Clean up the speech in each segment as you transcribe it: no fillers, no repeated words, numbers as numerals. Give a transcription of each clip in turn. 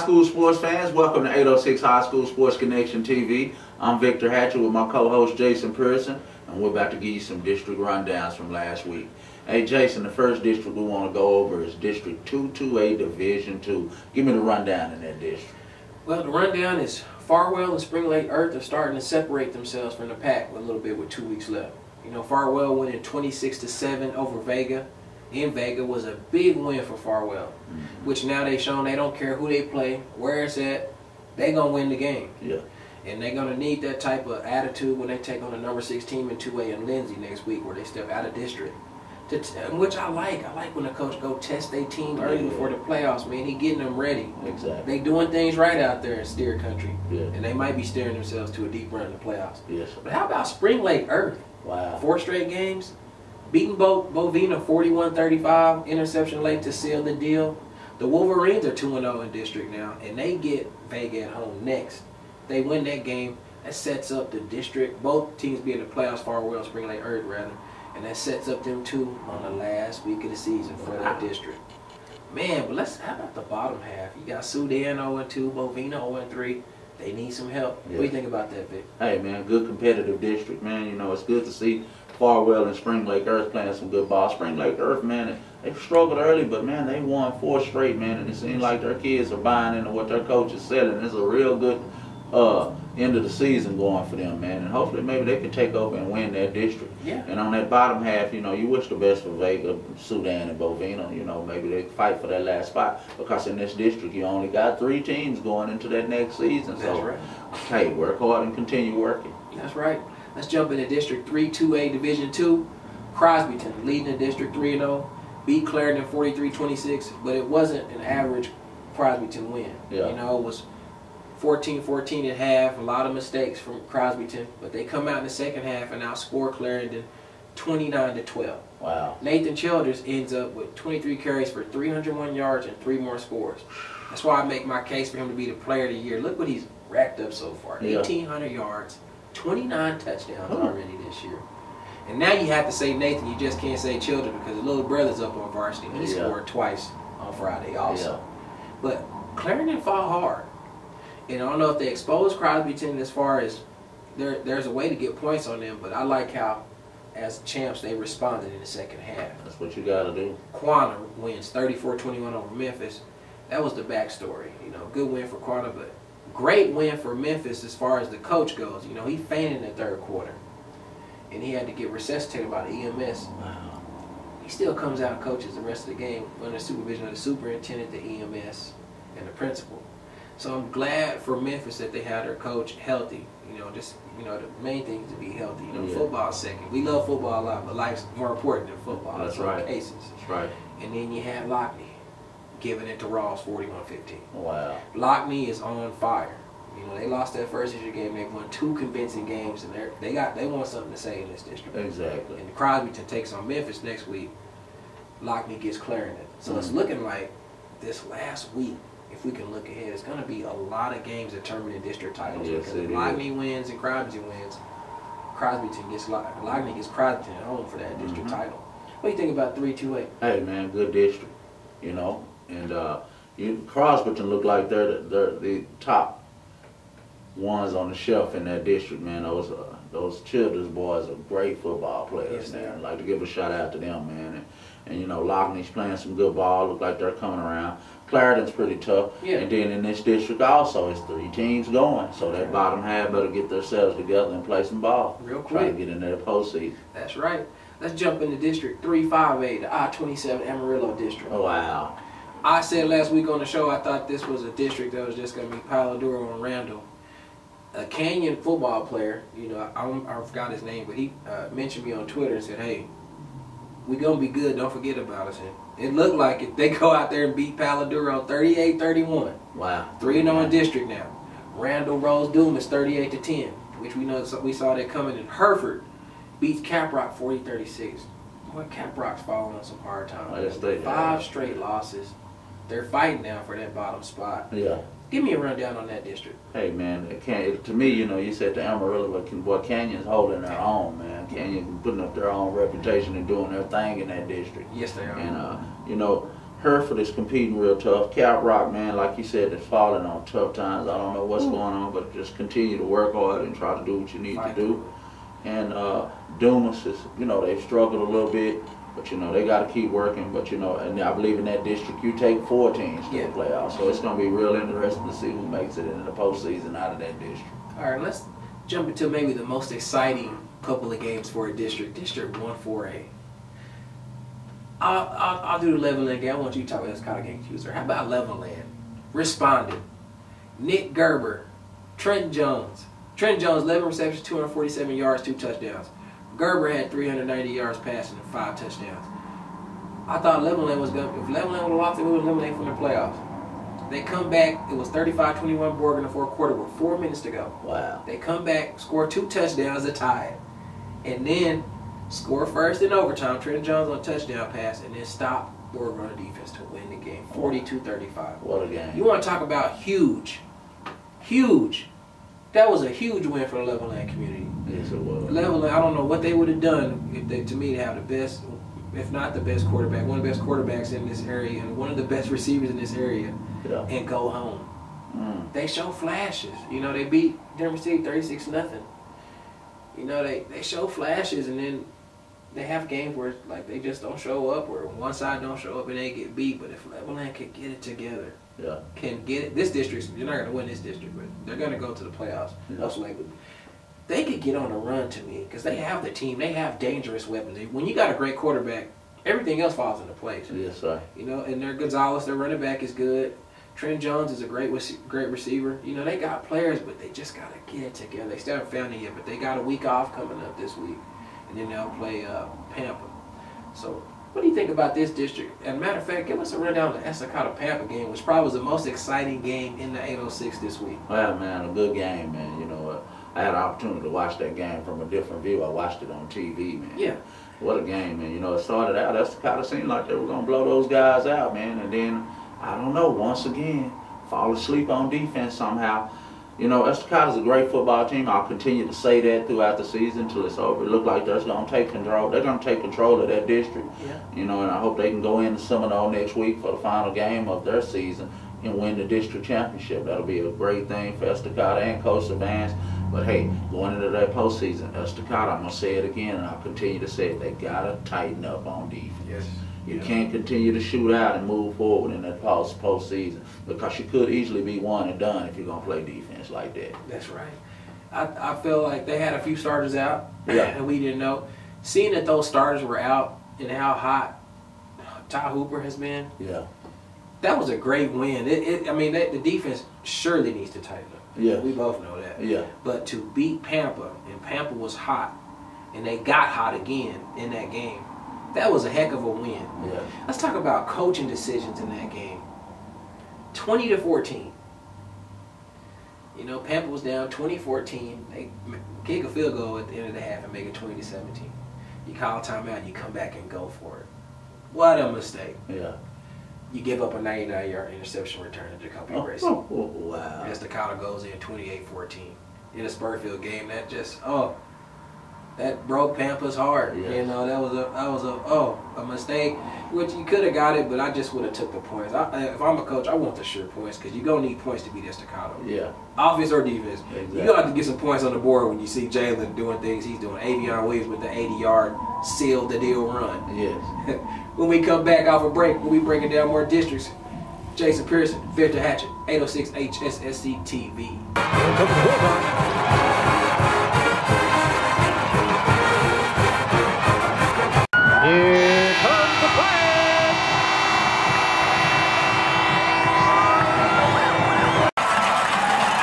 high school sports fans, welcome to 806 High School Sports Connection TV. I'm Victor Hatchett with my co-host Jason Parson, and we're about to give you some district rundowns from last week. Hey Jason, the first district we want to go over is District 228 Division 2. Give me the rundown in that district. Well, the rundown is Farwell and Spring Lake Earth are starting to separate themselves from the pack a little bit with 2 weeks left. You know, Farwell winning 26-7 over Vega. In Vega was a big win for Farwell, which now they've shown they don't care who they play, where it's at, they're going to win the game. Yeah. And they're going to need that type of attitude when they take on the number 6 team in 2A in Lindsay next week, where they step out of district. Which I like. I like when the coach go test their team early before the playoffs, man. He getting them ready. Exactly. They doing things right out there in Steer Country. Yeah. And they might be steering themselves to a deep run in the playoffs. Yes. But how about Spring Lake Earth? Wow. 4 straight games. Beating Bovina 41-35, interception late to seal the deal. The Wolverines are 2-0 in district now, and they get Vega at home next. They win that game. That sets up the district. Both teams be in the playoffs, Farwell, Spring Lake Earth rather, and that sets up them two on the last week of the season for that district. Man, but how about the bottom half? You got Sudan 0-2, Bovina 0-3. They need some help. Yeah. What do you think about that, Vic? Hey man, good competitive district, man. You know, it's good to see Farwell and Spring Lake Earth playing some good ball. Spring Lake Earth, man, they struggled early, but man, they won 4 straight, man, and it seems like their kids are buying into what their coach is selling. It's a real good end of the season going for them, man, and hopefully maybe they can take over and win that district. Yeah. And on that bottom half, you know, you wish the best for Vega, Sudan, and Bovina. You know, maybe they fight for that last spot, because in this district you only got 3 teams going into that next season. That's so, right. Hey, work hard and continue working. That's right. Let's jump into District 3, 2A Division 2. Crosbyton leading in District 3-0. Beat Clarendon 43-26, but it wasn't an average Crosbyton win. Yeah. You know, it was 14-14 at half. A lot of mistakes from Crosbyton, but they come out in the second half and outscore Clarendon 29-12. Wow. Nathan Childers ends up with 23 carries for 301 yards and 3 more scores. That's why I make my case for him to be the player of the year. Look what he's racked up so far. Yeah. 1,800 yards, 29 touchdowns already this year. And now you have to say Nathan, you just can't say Childers, because the little brother's up on varsity. He scored twice on Friday also. Yeah. But Clarendon fought hard. And I don't know if they exposed Crosbyton as far as there's a way to get points on them, but I like how, as champs, they responded in the second half. That's what you got to do. Quanah wins 34-21 over Memphis. That was the backstory. You know, good win for Quanah, but great win for Memphis as far as the coach goes. You know, he fainted in the third quarter, and he had to get resuscitated by the EMS. Wow. He still comes out and coaches the rest of the game under the supervision of the superintendent, the EMS, and the principal. So I'm glad for Memphis that they had their coach healthy. You know, just, you know, the main thing is to be healthy. You know, football's second. We love football a lot, but life's more important than football. That's in right. Cases. That's right. And then you had Lockney giving it to Ross 41-15. Wow. Lockney is on fire. You know, they lost that first district game. They won 2 convincing games, and they want something to say in this district. Exactly. And Crosbyton takes on Memphis next week. Lockney gets Clarendon. So it's looking like this last week, if we can look ahead, it's going to be a lot of games determining district titles. Yes, because if Lockney wins and Crosbyton wins, Lockney gets Crosbyton at home for that district title. What do you think about 3-2-8? Hey man, good district. You know, and Crosbyton look like they're the top ones on the shelf in that district, man. Those Childers boys are great football players, yes, man. I'd like to give a shout out to them, man. And you know, Lockney's playing some good ball. Look like they're coming around. Clarendon's pretty tough. Yeah. And then in this district also, it's 3 teams going. So that bottom half better get themselves together and play some ball. Real quick. Try to get in there postseason. That's right. Let's jump into District 3-5A, the I-27 Amarillo District. Oh, wow. I said last week on the show I thought this was a district that was just going to be Paladuro and Randall. A Canyon football player, you know, I forgot his name, but he mentioned me on Twitter and said, hey, we going to be good, don't forget about us. And it looked like it. They go out there and beat Paladuro 38-31. Wow. 3-0 in district now. Randall Rose Dumas 38-10, which we saw that coming in. Hereford beats Caprock 40-36. Boy, Caprock's falling on some hard times. 5 straight losses. They're fighting now for that bottom spot. Yeah. Give me a rundown on that district. Hey man, to me, you know, you said the Amarillo, but boy, Canyon's holding their own, man. Canyon putting up their own reputation and doing their thing in that district. Yes, they are. And you know, Hereford is competing real tough. Cap Rock, man, like you said, is falling on tough times. I don't know what's going on, but just continue to work hard and try to do what you need to do. And Dumas is, you know, they've struggled a little bit, but you know they got to keep working. But you know, and I believe in that district, you take 4 teams to the playoffs, so it's going to be real interesting to see who makes it in the postseason out of that district. All right, let's jump into maybe the most exciting couple of games for a district. District 1-4A. I'll do the Levelland game. I want you to talk about this kind of game user. How about Levelland? Responded. Nick Gerber, Trent Jones. Trent Jones, 11 receptions, 247 yards, 2 touchdowns. Gerber had 390 yards passing and 5 touchdowns. I thought Levelland was going to, if Levelland would have lost, they would have eliminated from the playoffs. They come back, it was 35-21 Borg in the fourth quarter with 4 minutes to go. Wow. They come back, score 2 touchdowns to tie it. And then score first in overtime, Trent Jones on a touchdown pass, and then stop Borg on the defense to win the game, 42-35. What a game. You want to talk about huge. Huge. That was a huge win for the Levelland community. Yes, it was. Levelland, I don't know what they would have done if they, to me, to have the best, if not the best quarterback, one of the best quarterbacks in this area, and one of the best receivers in this area, and go home. They show flashes. You know, they beat Denver City 36-0. You know, they show flashes, and then they have games where like they just don't show up, or one side don't show up and they get beat. But if Levelland can get it together, can get it, this district, you're not going to win this district, but they're going to go to the playoffs. Most likely. They could get on a run to me because they have the team. They have dangerous weapons. When you got a great quarterback, everything else falls into place. Yes, sir. You know, and their Gonzalez, their running back, is good. Trent Jones is a great receiver. You know, they got players, but they just got to get it together. They still haven't found it yet, but they got a week off coming up this week. And then they'll play Pampa. So, what do you think about this district? As a matter of fact, give us a rundown of the Estacado-Pampa game, which probably was the most exciting game in the 806 this week. Well, man, a good game, man. You know, I had an opportunity to watch that game from a different view. I watched it on TV, man. Yeah. What a game, man. You know, it started out, Estacado seemed like they were going to blow those guys out, man. And then, I don't know, once again, fall asleep on defense somehow. You know, Estacado's a great football team. I'll continue to say that throughout the season until it's over. It looks like they're going to take control. They're going to take control of that district. Yeah. You know, and I hope they can go into Seminole next week for the final game of their season and win the district championship. That'll be a great thing for Estacado and Coastal Vance. But hey, going into that postseason, Estacado, I'm going to say it again, and I'll continue to say it, they got to tighten up on defense. Yes. You can't continue to shoot out and move forward in that postseason because you could easily be one and done if you're going to play defense like that. That's right. I feel like they had a few starters out, and we didn't know. Seeing that those starters were out and how hot Ty Hooper has been, that was a great win. I mean, the defense surely needs to tighten up. Yeah, we both know that. Yeah. But to beat Pampa, and Pampa was hot, and they got hot again in that game, that was a heck of a win. Yeah. Let's talk about coaching decisions in that game. 20-14. You know, Pampa was down 20-14. They kick a field goal at the end of the half and make it 20-17. You call a timeout, you come back and go for it. What a mistake. Yeah. You give up a 99-yard interception return to Jacoby Grayson. Wow. Estacado goes in 28-14. In a Spurfield game, that just, that broke Pampa's heart. Yes. You know, that was a mistake, which you could have got it, but I just would have took the points. If I'm a coach, I want the sure points because you're going to need points to beat Estacado. Yeah. Offense or defense. Exactly. You're going to have to get some points on the board when you see Jalen doing things he's doing. Avion Williams with the 80-yard sealed the deal run. Yes. When we come back off a break, we'll be breaking down more districts. Jason Pearson, Victor Hatchett, 806 Hssc TV. Here comes the play.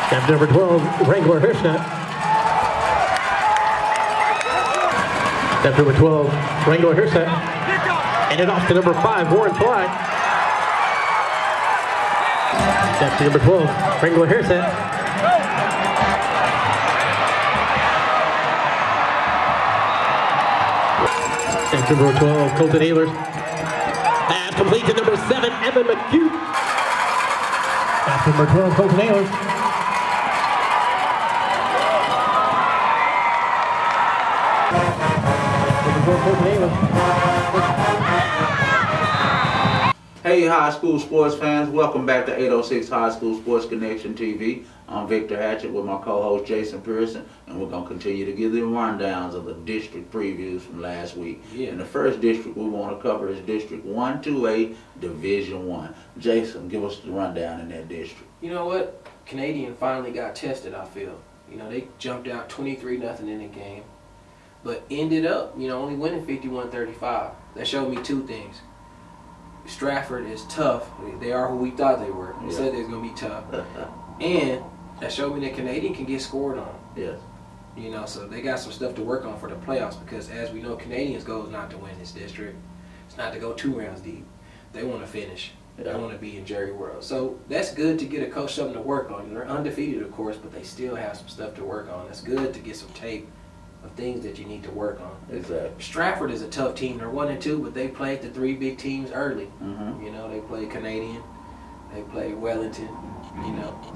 That's number 12, Wrangler Hssc. That's number 12, Wrangler Hssc. And it off to number 5, Warren Fly. That's number 12, Wrangler Hssc. That's number 12, Colton Ehlers. Pass complete to number 7, Evan McHugh. That's number 12, Colton Ehlers. Number 12, Colton Ehlers. Hey, high school sports fans, welcome back to 806 High School Sports Connection TV. I'm Victor Hatchett with my co-host Jason Parson, and we're going to continue to give them rundowns of the district previews from last week. Yeah. And the first district we want to cover is District 128, Division 1. Jason, give us the rundown in that district. You know what? Canadian finally got tested, I feel. You know, they jumped out 23-0 in the game, but ended up, only winning 51-35. That showed me two things. Stratford is tough. They are who we thought they were. We said they was going to be tough. And that showed me that Canadian can get scored on. Yes. So they got some stuff to work on for the playoffs because, as we know, Canadians' goal is not to win this district. It's not to go 2 rounds deep. They want to finish. They want to be in Jerry World. So that's good to get a coach something to work on. They're undefeated, of course, but they still have some stuff to work on. It's good to get some tape of things that you need to work on. Exactly. Stratford is a tough team. They're 1-2, but they played the 3 big teams early. Mm-hmm. They played Canadian, they played Wellington.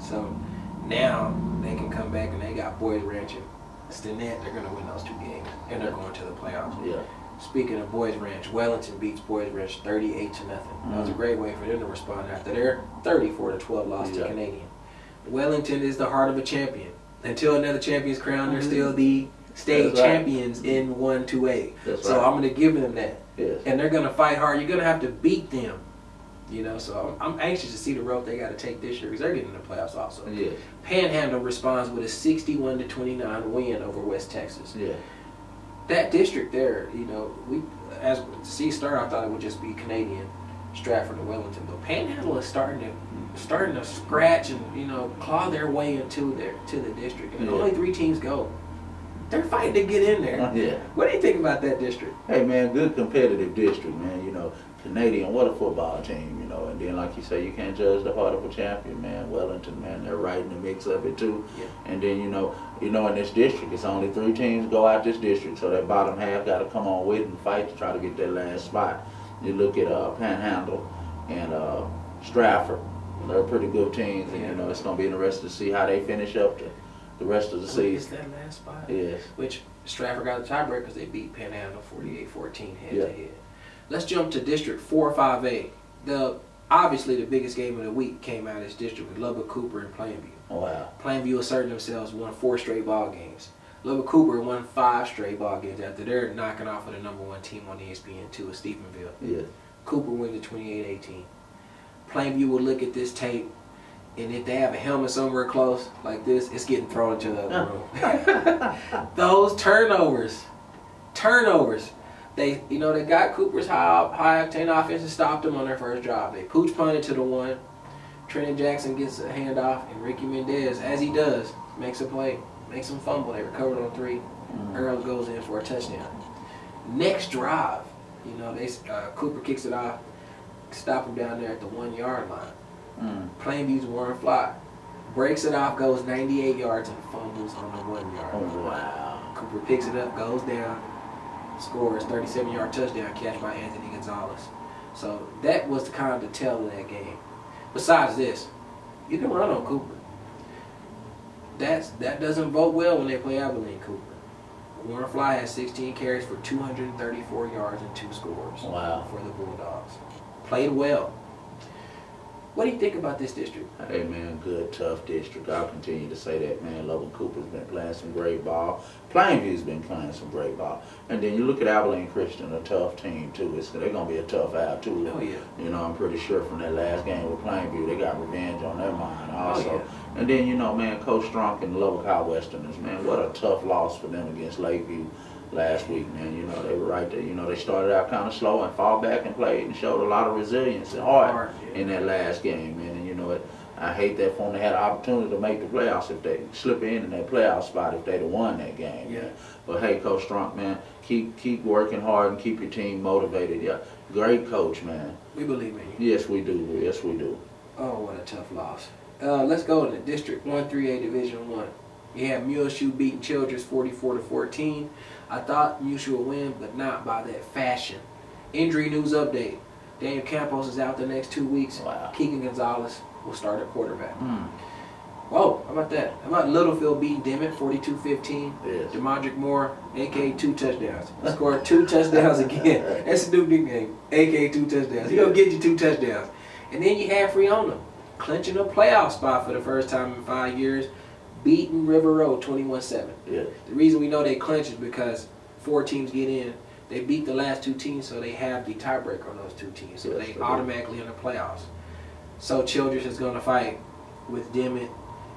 So now they can come back and they got Boys Ranch and Stinnett. They're going to win those 2 games, and they're going to the playoffs. Yeah. Speaking of Boys Ranch, Wellington beats Boys Ranch 38-0. That was a great way for them to respond after their 34-12 loss to Canadian. Wellington is the heart of a champion. Until another champion's crowned, they're still the state champions in 128. So I'm going to give them that. Yes. And they're going to fight hard. You're going to have to beat them. So I'm anxious to see the road they got to take this year because they're getting in the playoffs also. Yes. Panhandle responds with a 61-29 win over West Texas. Yeah. That district there, as to see start, I thought it would just be Canadian, Stratford, and Wellington. But Panhandle is starting to scratch and claw their way to the district. And only 3 teams go. They're fighting to get in there. Yeah. What do you think about that district? Hey man, good competitive district, man. Canadian, what a football team, and then like you say, you can't judge the heart of a champion, man. Wellington, man, they're right in the mix of it too. Yeah. And then in this district, it's only 3 teams go out this district, so that bottom half got to come on with and fight to try to get that last spot. You look at Panhandle and Stratford, they're pretty good teams, and it's gonna be interesting to see how they finish up the rest of the season. It's that last spot. Yes. Which Stratford got the tiebreaker because they beat Panhandle 48-14 head to head. Let's jump to District 4-5A. Obviously the biggest game of the week came out of this district with Lubbock Cooper and Plainview. Oh, wow. Plainview asserted themselves, won 4 straight ball games. Lubbock Cooper won 5 straight ball games after they're knocking off of the #1 team on ESPN2 of Stephenville. Yeah. Cooper wins at 28-18. Plainview will look at this tape, and if they have a helmet somewhere close like this, it's getting thrown into the other room. Those turnovers. They got Cooper's high octane offense and stopped them on their first drive. They pooch punted to the 1. Trenton Jackson gets a handoff, and Ricky Mendez, as he does, makes a play, makes them fumble. They recovered on 3. Earl goes in for a touchdown. Next drive, Cooper kicks it off, stop him down there at the 1-yard line. Plainview's Warren Fly breaks it off, goes 98 yards and fumbles on the 1-yard line. Oh, wow. Cooper picks it up, goes down, scores 37-yard touchdown catch by Anthony Gonzalez. So that was kind of the tell of that game. Besides this, you can run on Cooper. That doesn't vote well when they play Abilene Cooper. Warren Fly has 16 carries for 234 yards and 2 scores. Wow. For the Bulldogs. Played well. What do you think about this district? Hey man, good, tough district. I'll continue to say that, man. Lubbock Cooper's been playing some great ball. Plainview's been playing some great ball. And then you look at Abilene Christian, a tough team too. They're going to be a tough out too. Oh, yeah. I'm pretty sure from that last game with Plainview, they got revenge on their mind also. Oh, yeah. And then, man, Coach Strunk and the Lubbock High Westerners, man, what a tough loss for them against Lakeview last week, man. They were right there. They started out kind of slow and fought back and played and showed a lot of resilience and heart in that last game, man. And I hate that for them. They had an opportunity to make the playoffs if they slip in that playoff spot if they'd have won that game. Yeah. Man. But hey, Coach Strunk, man, keep working hard and keep your team motivated. Yeah, great coach, man. We believe in you. Yes, we do. Yes, we do. Oh, what a tough loss. Let's go to District 1-3A Division 1. You have Muleshoe beating Childress 44-14. I thought Muleshoe would win, but not by that fashion. Injury news update. Daniel Campos is out the next 2 weeks. Wow. Keegan Gonzalez will start at quarterback. Whoa, How about that? How about Littlefield beating Dimmitt 42-15? Yes. DeMondrick Moore, a.k.a. 2 touchdowns. He scored 2 touchdowns again. That's a new nickname, a.k.a. 2 touchdowns. He's going to get you 2 touchdowns. And then you have Freona clinching a playoff spot for the first time in 5 years, beating River Road 21-7. Yeah. The reason we know they clinch is because 4 teams get in. They beat the last 2 teams, so they have the tiebreaker on those 2 teams. So Yes, they they automatically in the playoffs. So Childress is going to fight with Dimmitt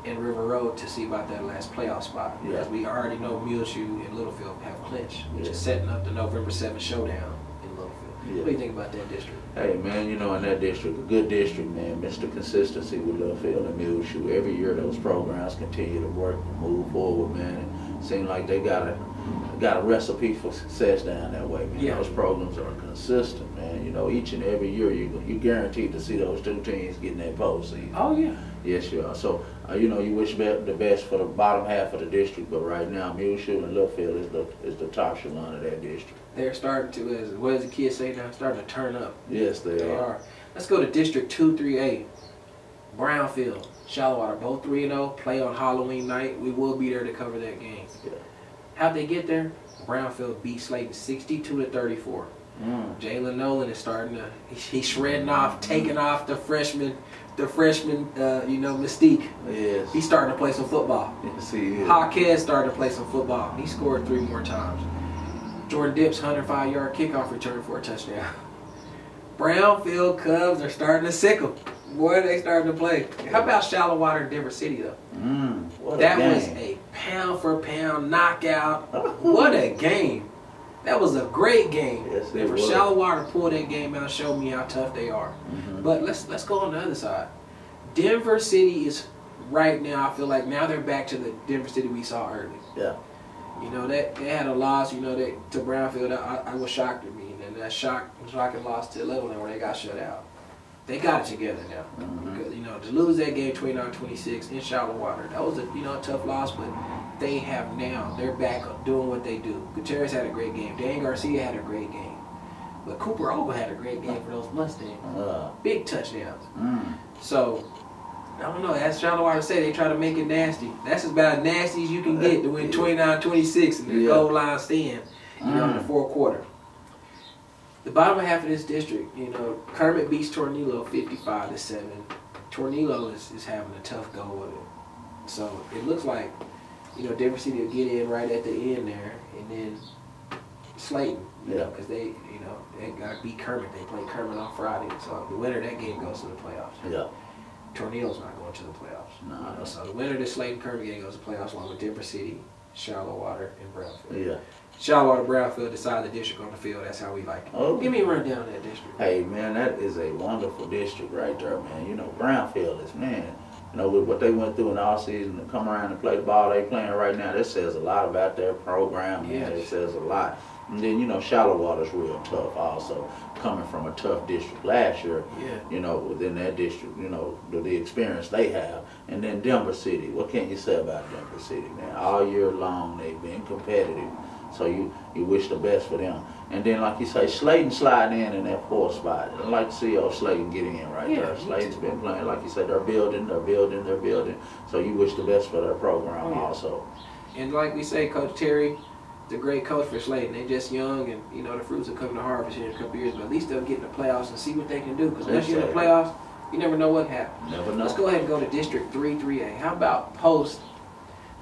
and River Road to see about that last playoff spot. Yeah. As we already know Muleshoe and Littlefield have clinched, which Yeah. is setting up the November 7th showdown in Littlefield. Yeah. What do you think about that district? Hey man, you know, in that district, a good district, man, Mr. Consistency with Littlefield and Muleshoe. Every year those programs continue to work and move forward, man. It seems like they got a recipe for success down that way, man. Yeah. Those programs are consistent, man. You know, each and every year you guaranteed to see those 2 teams getting that postseason. Oh yeah. Yes, you are. So, you know, you wish the best for the bottom half of the district, but right now, Muleshoe and Littlefield is the top echelon of that district. They're starting to, as what does the kids say now, starting to turn up. Yes, they are. Let's go to District 2-3A. Brownfield, Shallowater, both 3-0, play on Halloween night. We will be there to cover that game. Yeah. How'd they get there? Brownfield beat Slayton 62-34. Jalen Nolan is starting to, he's shredding off, taking off the freshman, you know, mystique. Yes. He's starting to play some football. Yes, he is. Hawkhead started to play some football. He scored 3 more times. Jordan Dips, 105-yard kickoff return for a touchdown. Brownfield Cubs are starting to sickle. Boy, they starting to play. How about Shallowater and Denver City, though? What That a game. was a pound-for-pound knockout. What a game. That was a great game. Yes, it and for was. Shallowater to pull that game out, showed me how tough they are. But let's go on the other side. Denver City is right now, I feel like now they're back to the Denver City we saw early. Yeah. You know, they had a loss, you know, to Brownfield. I was shocked at me. And that shocking loss to Littleton where they got shut out. They got it together now. Because, you know, to lose that game 29-26 in Shallowater, that was a, you know, a tough loss, but they have now, they're back doing what they do. Gutierrez had a great game. Dan Garcia had a great game. But Cooper Ogle had a great game for those Mustangs. Big touchdowns. So, I don't know, as Shallowater said, they try to make it nasty. That's about as nasty as you can get to win 29-26 in the goal line stand, you know, in the 4th quarter. The bottom half of this district, you know, Kermit beats Tornillo 55-7. Tornillo is having a tough go with it. So it looks like, you know, Denver City will get in right at the end there, and then Slayton, you know, because they, you know, they got to beat Kermit. They play Kermit on Friday, so the winner of that game goes to the playoffs. Yeah. Tornillo's not going to the playoffs. No. You know, so the winner of the Slayton Kermit game goes to the playoffs along with Denver City, Shallowater, and Brownfield. Yeah. Shallowater, Brownfield decide the district on the field. That's how we like it. Oh. Give me a rundown of that district. Hey, man, that is a wonderful district right there, man. You know, Brownfield is, man, you know, with what they went through in the offseason to come around and play the ball they playing right now, that says a lot about their program, man. It says a lot. And then, you know, Shallowater's real tough also, coming from a tough district last year, you know, within that district, you know, the experience they have. And then Denver City, what can you say about Denver City, man? All year long, they've been competitive. So you wish the best for them. And then, like you say, Slayton sliding in that 4th spot. I'd like to see Slayton get in right there. Slayton's been playing, like you said, they're building. So you wish the best for their program also. And like we say, Coach Terry, the great coach for Slayton. They're just young, and, you know, the fruits will come to harvest here in a couple years. But at least they'll get in the playoffs and see what they can do. Because once you're in the playoffs, you never know what happens. Never know. Let's go ahead and go to District 3-3A. How about Post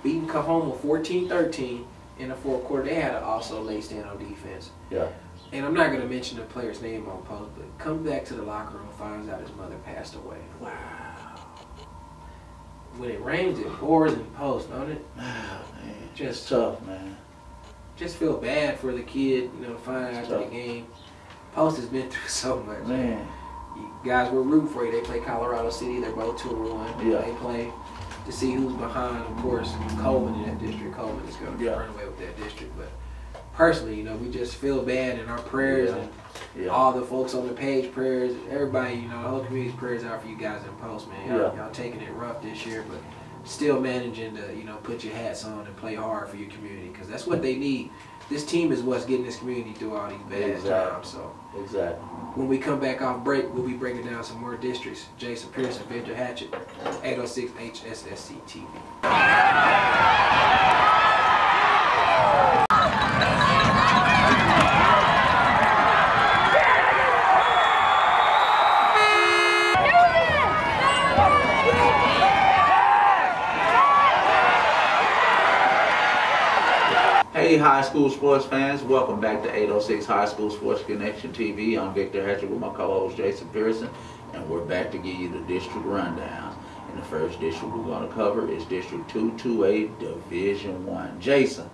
beating Kahoma 14-13? In the 4th quarter, they had to also lay stand on defense. Yeah. And I'm not going to mention the player's name on Post, but comes back to the locker room, finds out his mother passed away. Wow. When it rains, it pours in Post, don't it? Man, Just tough, man. Just feel bad for the kid, you know, to find out after the game. Post has been through so much. Man. You guys, we're rooting for you. They play Colorado City. They're both 2-1. Yeah. They play to see who's behind, of course, Coleman in that district. Coleman is going to run away with that district. But personally, you know, we just feel bad, and our prayers and all the folks on the page prayers, everybody, you know, the whole community's prayers out for you guys in Post, man. Y'all taking it rough this year, but still managing to, you know, put your hats on and play hard for your community, because that's what they need. this team is what's getting this community through all these bad times. So exactly. When we come back off break, we'll be breaking down some more districts. Jason Pearson, Victor Hatchett, 806 Hssc TV. Hey high school sports fans, welcome back to 806 High School Sports Connection TV. I'm Victor Hatchett with my co-host Jason Pearson, and we're back to give you the district rundown. And the first district we're going to cover is District 228, Division 1. Jason,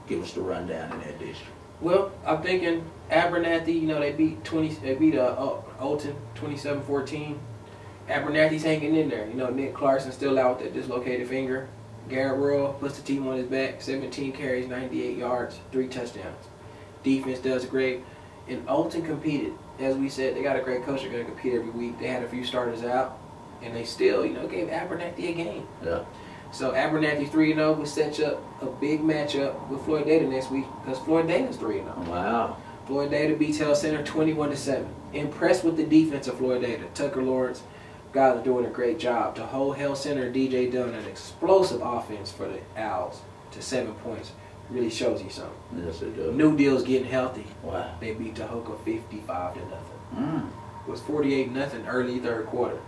give us the rundown in that district. Well, I'm thinking Abernathy, you know, they beat Olton 27-14. Abernathy's hanging in there. You know, Nick Clarkson still out with that dislocated finger. Garrett Rural puts the team on his back, 17 carries, 98 yards, 3 touchdowns. Defense does great. And Olton competed. As we said, they got a great coach. They're going to compete every week. They had a few starters out, and they still, you know, gave Abernathy a game. Yeah. So Abernathy 3-0 will set up a big matchup with Floyd-Data next week because Floyd-Data's 3-0. Wow. Floyd-Data beats Hell Center 21-7. Impressed with the defense of Floyd-Data. Tucker Lawrence, guys are doing a great job to hold Hell Center and DJ Dunn an explosive offense for the Owls to 7 points. Really shows you something. Yes, it does. New Deal's getting healthy. Wow. They beat Tahoka 55-0. Mm. It was 48-0 early third quarter.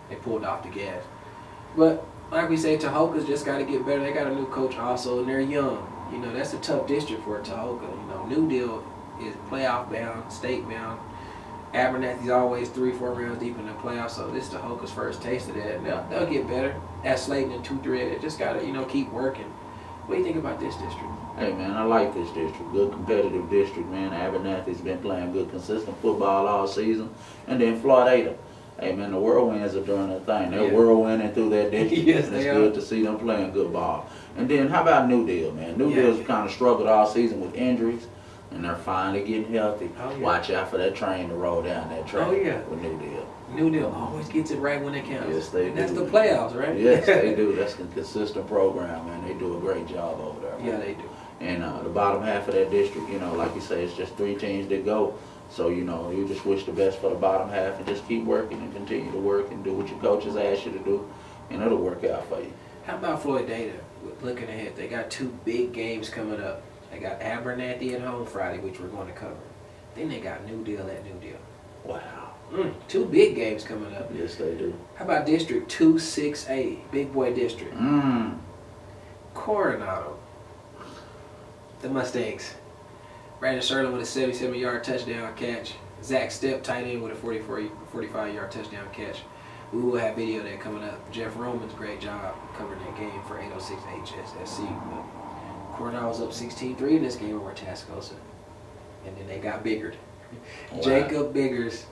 They pulled off the gas. But like we say, Tahoka's just got to get better. They got a new coach also, and they're young. You know, that's a tough district for Tahoka. You know, New Deal is playoff bound, state bound. Abernathy's always 3-4 rounds deep in the playoffs, so this is Tahoka's first taste of that. And they'll get better. At Slayton and 2-3, they just got to, you know, keep working. What do you think about this district? Hey, man, I like this district. Good competitive district, man. Abernathy's been playing good, consistent football all season. And then Floyd-Data. Hey, man, the Whirlwinds are doing their thing. They're whirlwinding through that district. Yes, and it's they good are. to see them playing good ball. And then how about New Deal, man? New Deal's kind of struggled all season with injuries. And they're finally getting healthy. Oh, yeah. Watch out for that train to roll down that track with New Deal. New Deal always gets it right when it counts. Yes, they do. And that's the playoffs, right? Yes, they do. That's a consistent program, man. They do a great job over there, man. Yeah, they do. And the bottom half of that district, you know, like you say, it's just 3 teams that go. So, you know, you just wish the best for the bottom half and just keep working and continue to work and do what your coaches ask you to do, and it'll work out for you. How about Floyd-Data? Looking ahead, they got 2 big games coming up. They got Abernathy at home Friday, which we're going to cover. Then they got New Deal at New Deal. Wow. 2 big games coming up. Yes, they do. How about District 2-6A, Big Boy District? Coronado. The Mustangs. Brandon Sherlin with a 77-yard touchdown catch. Zach Stepp, tight end, with a 45-yard touchdown catch. We will have video of that coming up. Jeff Roman's great job covering that game for 806 Hssc. Coronado's up 16-3 in this game over Tascosa. And then they got biggered. Wow. Jacob Biggers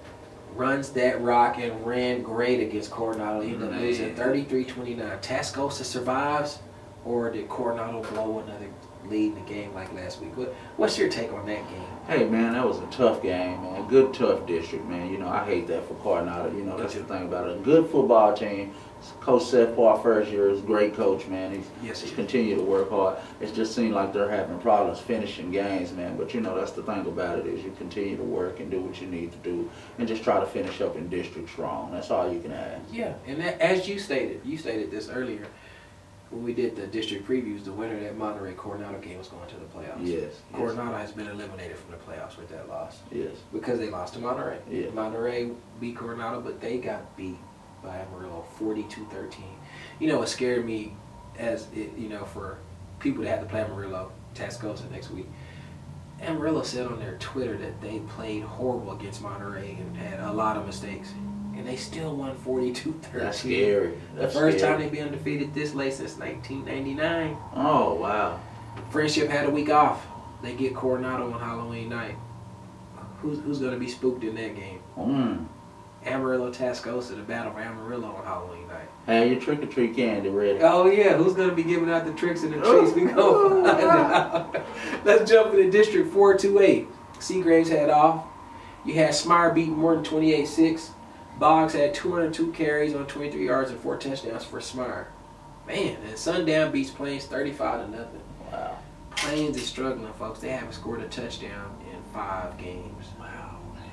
runs that rock and ran great against Coronado. He ended up losing 33-29. Tascosa survives, or did Coronado blow another lead in the game like last week? What's your take on that game? Hey, man, that was a tough game, man. Good, tough district, man. You know, I hate that for Coronado. You know, that's the thing about it. A good football team. Coach Seth Parr, first year, is a great coach, man. He's continued to work hard. It just seems like they're having problems finishing games, man. But, you know, that's the thing about it is you continue to work and do what you need to do and just try to finish up in district strong. That's all you can ask. Yeah, and that, as you stated this earlier, when we did the district previews, the winner of that Monterey-Coronado game was going to the playoffs. Yes. Coronado has been eliminated from the playoffs with that loss. Yes. Because they lost to Monterey. Yeah. Monterey beat Coronado, but they got beat by Amarillo 42-13. You know, it scared me for people that had to play Amarillo, Tascosa next week. Amarillo said on their Twitter that they played horrible against Monterey and had a lot of mistakes. And they still won 42-13. That's scary. The first time they've been undefeated this late since 1999. Oh, wow. Friendship had a week off. They get Coronado on Halloween night. Who's going to be spooked in that game? Amarillo, Tascosa, the battle for Amarillo on Halloween night. Have your trick-or-treat candy ready. Oh, yeah. Who's going to be giving out the tricks and the treats? We go find out. Let's jump into District 428. Seagraves had off. You had Smyre beating Morton 28-6. Boggs had 202 carries on 23 yards and 4 touchdowns for Smyre. Man, and Sundown beats Plains 35-0. Wow. Plains is struggling, folks. They haven't scored a touchdown in 5 games. Wow, man.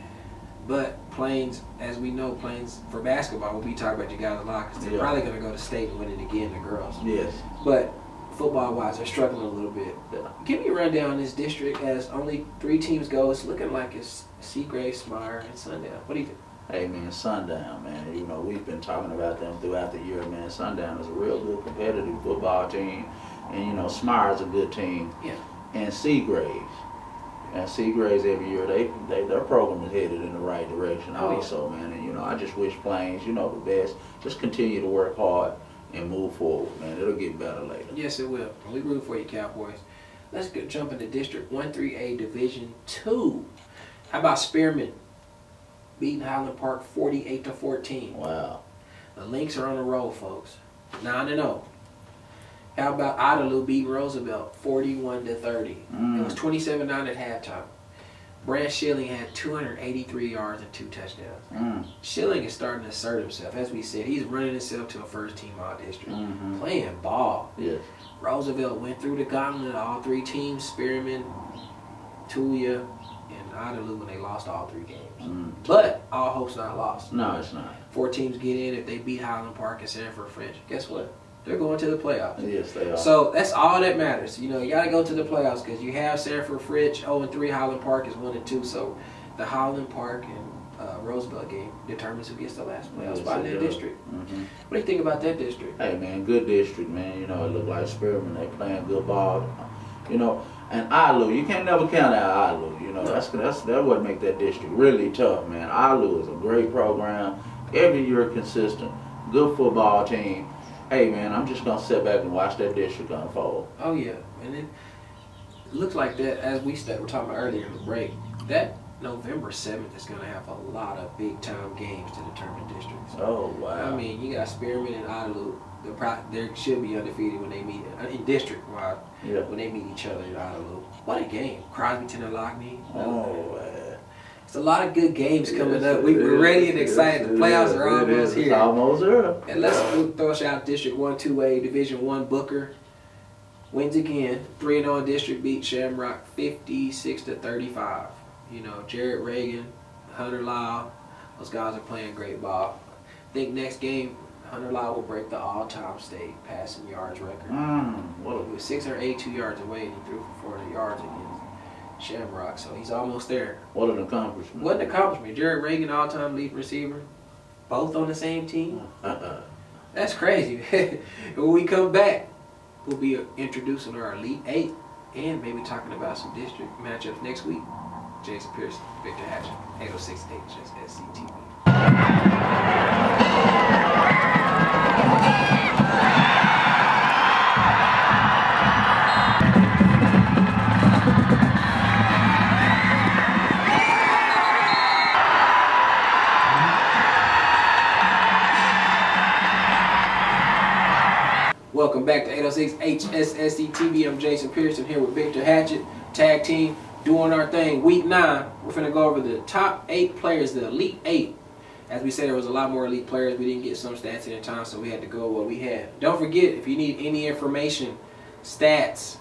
But Plains, as we know, Plains for basketball, we'll be talking about you guys a lot because they're probably going to go to state and win it again, the girls. Yes. But football-wise, they're struggling a little bit. Yeah. Give me a rundown on this district as only 3 teams go. It's looking like it's Seagrave, Smire, and Sundown. What do you think? Hey, man, Sundown, man. You know, we've been talking about them throughout the year, man. Sundown is a real good competitive football team. And, you know, Smire's a good team. Yeah. And Seagraves. And Seagraves every year, their program is headed in the right direction. I think so, man. And, you know, I just wish Plains, you know, the best. Just continue to work hard and move forward, man. It'll get better later. Yes, it will. We root for you, Cowboys. Let's jump into District 1-3A Division 2. How about Spearman beating Highland Park 48-14? Wow. The Lynx are on the roll, folks. 9-0. How about Idalou beating Roosevelt 41-30? It was 27-9 at halftime. Brad Schilling had 283 yards and 2 touchdowns. Schilling is starting to assert himself. As we said, he's running himself to a first-team all-district. Playing ball. Yes. Roosevelt went through the gauntlet, all 3 teams, Spearman, Tulia, and Idalou, when they lost all 3 games. But all hope's not lost. No, it's not. 4 teams get in. If they beat Highland Park and Sanford French, guess what? They're going to the playoffs. Yes, they are. So that's all that matters. You know, you got to go to the playoffs because you have Sanford French 0-3, Highland Park is 1-2. So the Highland Park and Roosevelt game determines who gets the last playoff spot in that district. What do you think about that district? Hey, man, good district, man. You know, it looked like Spearman. They playing good ball. You know, and Idalou, you can't never count out Idalou. You know, that would make that district really tough, man. Idalou is a great program. Every year consistent. Good football team. Hey, man, I'm just going to sit back and watch that district unfold. Oh, yeah. And it looks like that, as we were talking about earlier in the break, that November 7th is going to have a lot of big-time games to determine districts. Oh, wow. I mean, you got Spearman and Idalou. They should be undefeated when they meet, in district-wise, when they meet each other in Idalou. What a game. Crosbyton and Lockney. Oh, man. It's a lot of good games coming up. We're ready and excited. The playoffs are almost here. It's almost here. And let's throw a shout out District 1-2A, Division 1 Booker. Wins again. 3-0 in district, beat Shamrock 56-35. You know, Jared Reagan, Hunter Lyle, those guys are playing great ball. I think next game, Hunter Lyle will break the all-time state passing yards record. He was 682 yards away and he threw for 400 yards against Shamrock, so he's almost there. What an accomplishment. What an accomplishment. Jared Reagan, all-time lead receiver, both on the same team. That's crazy. When we come back, we'll be introducing our Elite 8 and maybe talking about some district matchups next week. Jason Pearson, Victor Hatchett, 806 Hssc TV. Welcome back to 806 Hssc TV. I'm Jason Pearson here with Victor Hatchett, tag team, doing our thing. Week 9, we're going to go over the top 8 players, the Elite 8. As we said, there was a lot more elite players. We didn't get some stats in time, so we had to go with what we had. Don't forget, if you need any information, stats,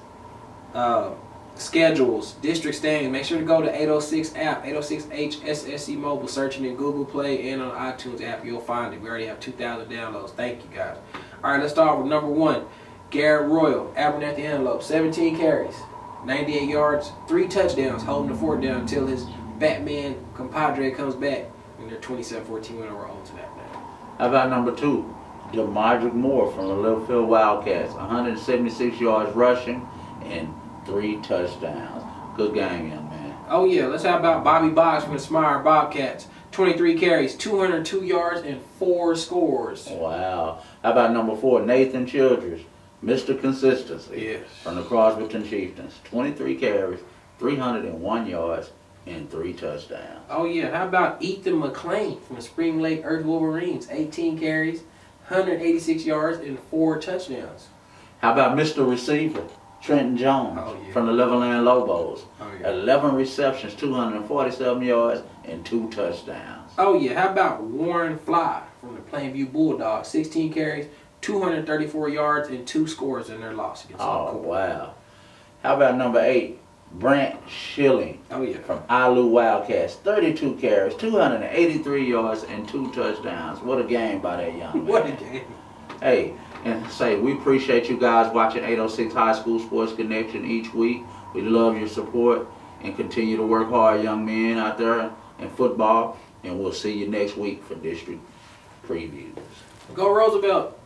schedules, district standings, make sure to go to 806 app, 806 Hssc mobile, searching in Google Play and on iTunes app. You'll find it. We already have 2,000 downloads. Thank you, guys. All right, let's start with number 1. Garrett Royal, Abernathy Antelope, 17 carries, 98 yards, 3 touchdowns, holding the fort down until his Batman compadre comes back in their 27-14 win over Olds that man. How about number 2? DeModrick Moore from the Littlefield Wildcats, 176 yards rushing and 3 touchdowns. Good game, young man. Oh, yeah. Let's have about Bobby Boggs from the Smire Bobcats. 23 carries, 202 yards, and 4 scores. Wow. How about number 4, Nathan Childress, Mr. Consistency, yes, from the Crosbyton Chieftains. 23 carries, 301 yards, and 3 touchdowns. Oh, yeah. How about Ethan McClain from the Spring Lake Earth Wolverines? 18 carries, 186 yards, and 4 touchdowns. How about Mr. Receiver, Trenton Jones, from the Levelland Lobos? 11 receptions, 247 yards, and 2 touchdowns. Oh, yeah. How about Warren Fly from the Plainview Bulldogs? 16 carries, 234 yards, and 2 scores in their loss against wow. How about number 8, Brant Schilling Oh yeah. from Alu Wildcats? 32 carries, 283 yards, and 2 touchdowns. What a game by that young man. What a game. Hey, and say we appreciate you guys watching 806 High School Sports Connection each week. We love your support and continue to work hard, young men out there in football. And we'll see you next week for district previews. Go Roosevelt.